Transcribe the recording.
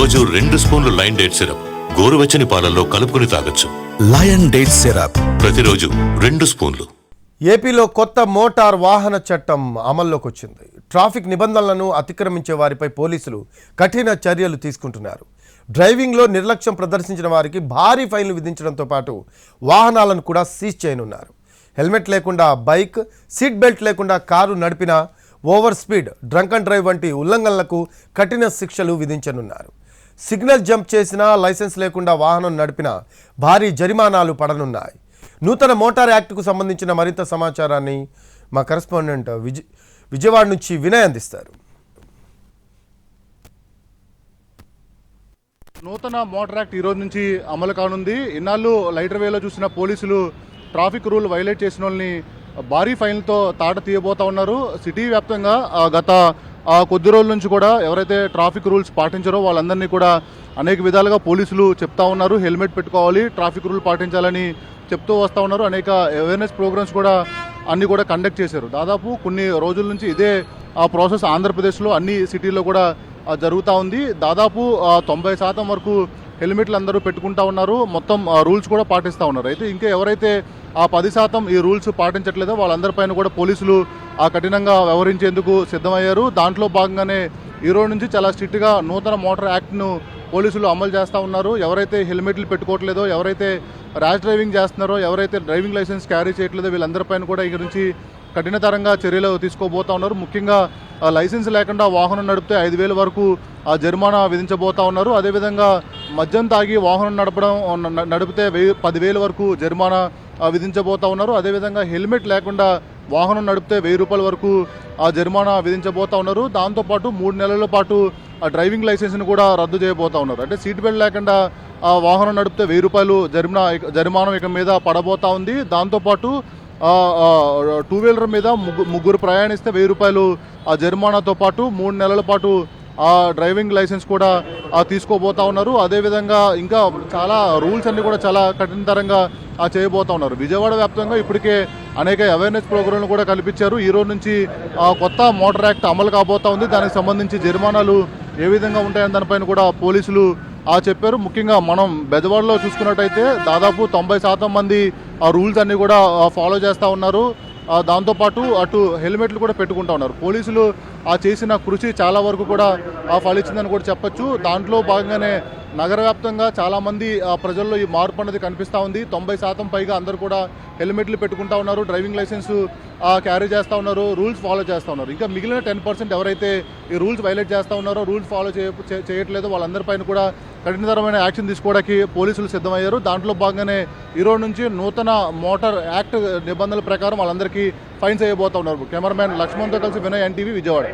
రోజు 2 స్పూన్లు lion date syrup గోరువెచ్చని పాలల్లో కలుపుకుని తాగొచ్చు. లయన్ డేట్ సిరప్ ప్రతిరోజు 2 స్పూన్లు. ఏపీలో కొత్త మోటార్ వాహన చట్టం అమల్లోకి వచ్చింది. ట్రాఫిక్ నిబంధనలను అతిక్రమించే వారిపై పోలీసులు కఠిన చర్యలు తీసుకుంటున్నారు. డ్రైవింగ్లో నిర్లక్ష్యం ప్రదర్శించిన వారికి భారీ ఫైన్లు విధించడంతో పాటు వాహనాలను కూడా సీజ్ చేయనున్నారు. హెల్మెట్ లేకుండా బైక్, సీట్ బెల్ట్ లేకుండా కారు నడిపినా, over speed, drunk and drive వంటి ఉల్లంఘనలకు కఠిన శిక్షలు విధించనున్నారు. సిగ్నల్ జంప్ చేసినా, లైసెన్స్ లేకుండా వాహనం నడిపినా భారీ జరిమానాలు పడనున్నాయి. నూతన మోటార్ యాక్ట్కు సంబంధించిన మరింత సమాచారాన్ని మా కరెస్పాండెంట్ విజయవాడ నుంచి వినయ్ అందిస్తారు. నూతన మోటార్ యాక్ట్ ఈరోజు నుంచి అమలు కానుంది. ఇన్నాళ్ళు లైటర్ వేలో చూసిన పోలీసులు ట్రాఫిక్ రూల్ వైలేట్ చేసిన వాళ్ళని భారీ ఫైన్లతో తాట తీయబోతా ఉన్నారు. సిటీ వ్యాప్తంగా గత కొద్ది రోజుల నుంచి కూడా ఎవరైతే ట్రాఫిక్ రూల్స్ పాటించారో వాళ్ళందరినీ కూడా అనేక విధాలుగా పోలీసులు చెప్తా ఉన్నారు. హెల్మెట్ పెట్టుకోవాలి, ట్రాఫిక్ రూల్ పాటించాలని చెప్తూ వస్తూ ఉన్నారు. అనేక అవేర్నెస్ ప్రోగ్రామ్స్ కూడా అన్నీ కూడా కండక్ట్ చేశారు. దాదాపు కొన్ని రోజుల నుంచి ఇదే ప్రాసెస్ ఆంధ్రప్రదేశ్లో అన్ని సిటీల్లో కూడా జరుగుతూ ఉంది. దాదాపు 90% వరకు హెల్మెట్లు అందరూ పెట్టుకుంటా ఉన్నారు. మొత్తం రూల్స్ కూడా పాటిస్తూ ఉన్నారు. అయితే ఇంకా ఎవరైతే 10% ఈ రూల్స్ పాటించట్లేదో వాళ్ళందరిపైన కూడా పోలీసులు కఠినంగా వ్యవహరించేందుకు సిద్ధమయ్యారు. దాంట్లో భాగంగానే ఈ రోజు నుంచి చాలా స్ట్రిక్ట్గా నూతన మోటార్ యాక్ట్ను పోలీసులు అమలు చేస్తూ ఉన్నారు. ఎవరైతే హెల్మెట్లు పెట్టుకోవట్లేదో, ఎవరైతే ర్యాష్ డ్రైవింగ్ చేస్తున్నారో, ఎవరైతే డ్రైవింగ్ లైసెన్స్ క్యారీ చేయట్లేదో వీళ్ళందరిపైన కూడా ఇక నుంచి కఠినతరంగా చర్యలు తీసుకోబోతా ఉన్నారు. ముఖ్యంగా లైసెన్స్ లేకుండా వాహనం నడిపితే 5,000 వరకు జరిమానా విధించబోతా ఉన్నారు. అదేవిధంగా మద్యం తాగి వాహనం నడిపితే 10,000 వరకు జరిమానా విధించబోతా ఉన్నారు. అదేవిధంగా హెల్మెట్ లేకుండా వాహనం నడిపితే 1,000 రూపాయల వరకు జరిమానా విధించబోతా ఉన్నారు. దాంతోపాటు 3 నెలల పాటు డ్రైవింగ్ లైసెన్స్ని కూడా రద్దు చేయబోతా ఉన్నారు. అంటే సీట్ బెల్ట్ లేకుండా వాహనం నడిపితే 1,000 రూపాయలు జరిమానం ఇక మీద పడబోతా ఉంది. దాంతోపాటు 2 వీలర్ మీద ముగ్గురు ప్రయాణిస్తే 1,000 రూపాయలు జరిమానాతో పాటు 3 నెలల పాటు డ్రైవింగ్ లైసెన్స్ కూడా తీసుకోబోతా ఉన్నారు. అదేవిధంగా ఇంకా చాలా రూల్స్ అన్ని కూడా చాలా కఠినతరంగా చేయబోతా ఉన్నారు. విజయవాడ వ్యాప్తంగా ఇప్పటికే అనేక అవేర్నెస్ ప్రోగ్రాంలు కూడా కల్పించారు. ఈ రోజు నుంచి కొత్త మోటార్ యాక్ట్ అమలు కాబోతా ఉంది. దానికి సంబంధించి జరిమానాలు ఏ విధంగా ఉంటాయని దానిపైన కూడా పోలీసులు చెప్పారు. ముఖ్యంగా మనం బెజవాడలో చూసుకున్నట్టయితే దాదాపు 90% మంది ఆ రూల్స్ అన్నీ కూడా ఫాలో చేస్తూ ఉన్నారు. దాంతోపాటు అటు హెల్మెట్లు కూడా పెట్టుకుంటూ ఉన్నారు. పోలీసులు చేసిన కృషి చాలా వరకు కూడా ఫలించిందని కూడా చెప్పొచ్చు. దాంట్లో భాగంగానే నగర వ్యాప్తంగా చాలామంది ప్రజల్లో ఈ మార్పు అనేది కనిపిస్తూ ఉంది. 90% పైగా అందరూ కూడా హెల్మెట్లు పెట్టుకుంటూ ఉన్నారు, డ్రైవింగ్ లైసెన్స్ క్యారీ చేస్తూ ఉన్నారు, రూల్స్ ఫాలో చేస్తూ ఉన్నారు. ఇంకా మిగిలిన 10% ఎవరైతే ఈ రూల్స్ వైలేట్ చేస్తూ ఉన్నారో, రూల్స్ ఫాలో చేయట్లేదో వాళ్ళందరిపైన కూడా కఠినతరమైన యాక్షన్ తీసుకోవడానికి పోలీసులు సిద్ధమయ్యారు. దాంట్లో భాగంగానే ఈరోజు నుంచి నూతన మోటార్ యాక్ట్ నిబంధనల ప్రకారం వాళ్ళందరికీ ఫైన్స్ వేయబోతా ఉన్నారు. కెమెరామ్యాన్ లక్ష్మణ్తో కలిసి వినయ్, NTV, విజయవాడ.